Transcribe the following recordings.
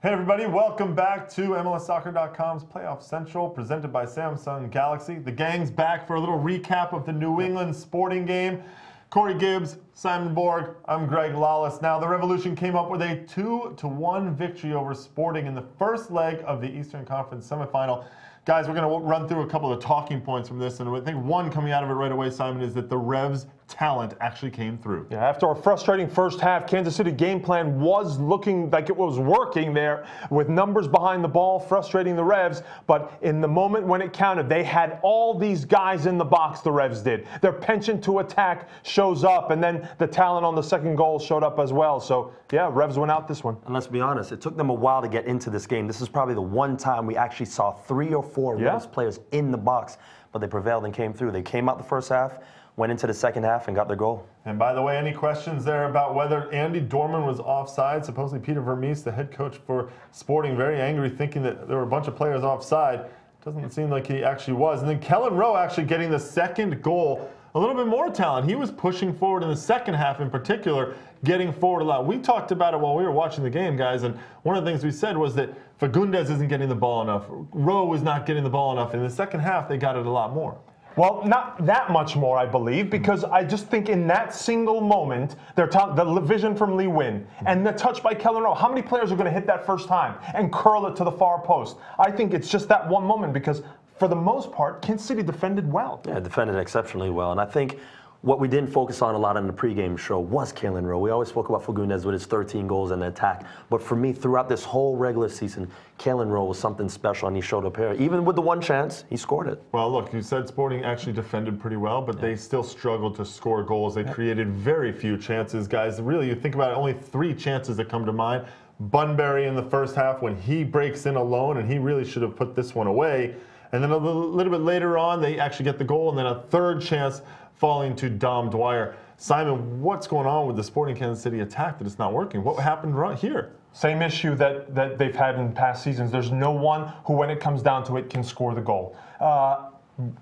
Hey everybody, welcome back to MLSsoccer.com's Playoff Central, presented by Samsung Galaxy. The gang's back for a little recap of the New England Sporting game. Corey Gibbs, Simon Borg, I'm Greg Lawless. Now, the Revolution came up with a 2-1 victory over Sporting in the first leg of the Eastern Conference semifinal. Guys, we're going to run through a couple of talking points from this, and I think one coming out of it right away, Simon, is that the Revs' talent actually came through. Yeah, after a frustrating first half, Kansas City game plan was looking like it was working there with numbers behind the ball, frustrating the Revs. But in the moment when it counted, they had all these guys in the box, the Revs did. Their penchant to attack shows up, and then the talent on the second goal showed up as well. So, yeah, Revs went out this one. And let's be honest, it took them a while to get into this game. This is probably the one time we actually saw 3 or 4 Revs players in the box, but they prevailed and came through. They came out the first half, went into the second half, and got their goal. And by the way, any questions there about whether Andy Dorman was offside? Supposedly Peter Vermees, the head coach for Sporting, very angry, thinking that there were a bunch of players offside. Doesn't seem like he actually was. And then Kellen Rowe actually getting the second goal. A little bit more talent. He was pushing forward in the second half in particular, getting forward a lot. We talked about it while we were watching the game, guys, and one of the things we said was that Fagundes isn't getting the ball enough. Rowe is not getting the ball enough. In the second half, they got it a lot more. Well, not that much more, I believe, because I just think in that single moment, the vision from Lee Win and the touch by Kellen Rowe, how many players are going to hit that first time and curl it to the far post? I think it's just that one moment because, for the most part, Kansas City defended well. Yeah, defended exceptionally well. And I think what we didn't focus on a lot in the pregame show was Kellen Rowe. We always spoke about Fagundes with his 13 goals and the attack. But for me, throughout this whole regular season, Kellen Rowe was something special, and he showed up here. Even with the one chance, he scored it. Well, look, you said Sporting actually defended pretty well, but they still struggled to score goals. They created very few chances, guys. Really, you think about it, only 3 chances that come to mind. Bunbury in the first half when he breaks in alone, and he really should have put this one away. And then a little bit later on, they actually get the goal, and then a third chance falling to Dom Dwyer. Simon, what's going on with the Sporting Kansas City attack that it's not working? What happened right here? Same issue that they've had in past seasons. There's no one who, when it comes down to it, can score the goal.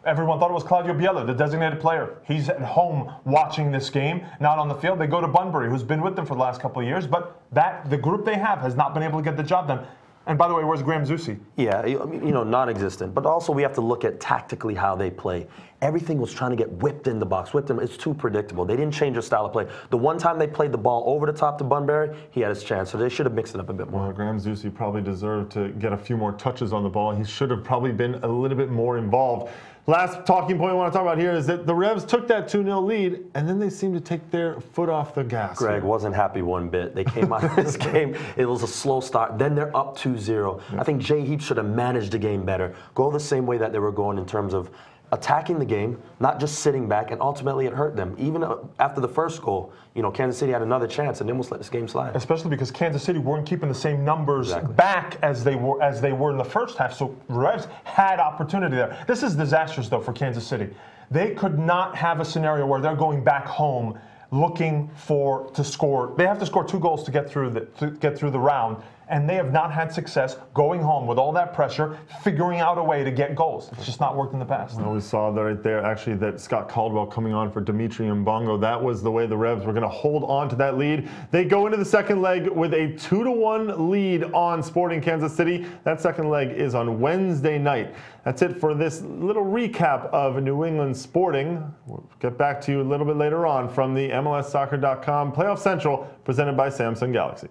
Everyone thought it was Claudio Biella, the designated player. He's at home watching this game, not on the field. They go to Bunbury, who's been with them for the last couple of years, but the group they have has not been able to get the job done. And by the way, where's Graham Zusi? Yeah, non-existent. But also we have to look at tactically how they play. Everything was trying to get whipped in the box. It's too predictable. They didn't change their style of play. The one time they played the ball over the top to Bunbury, he had his chance. So they should have mixed it up a bit more. Well, Graham Zusi probably deserved to get a few more touches on the ball. He should have probably been a little bit more involved. Last talking point I want to talk about here is that the Revs took that 2-0 lead, and then they seemed to take their foot off the gas. Greg wasn't happy one bit. They came out of this game. It was a slow start. Then they're up 2-0. I think Jay Heap should have managed the game better. Go the same way that they were going in terms of attacking the game, not just sitting back, and ultimately it hurt them. Even after the first goal, Kansas City had another chance and they almost let this game slide. Especially because Kansas City weren't keeping the same numbers back as they were in the first half. So Revs had opportunity there. This is disastrous though for Kansas City. They could not have a scenario where they're going back home looking to score. They have to score 2 goals to get through the round, and they have not had success going home with all that pressure, figuring out a way to get goals. It's just not worked in the past. Well, we saw that right there, actually, that Scott Caldwell coming on for Dimitri Mbongo. That was the way the Revs were going to hold on to that lead. They go into the second leg with a 2-1 lead on Sporting Kansas City. That second leg is on Wednesday night. That's it for this little recap of New England Sporting. We'll get back to you a little bit later on from the MLSsoccer.com Playoff Central, presented by Samsung Galaxy.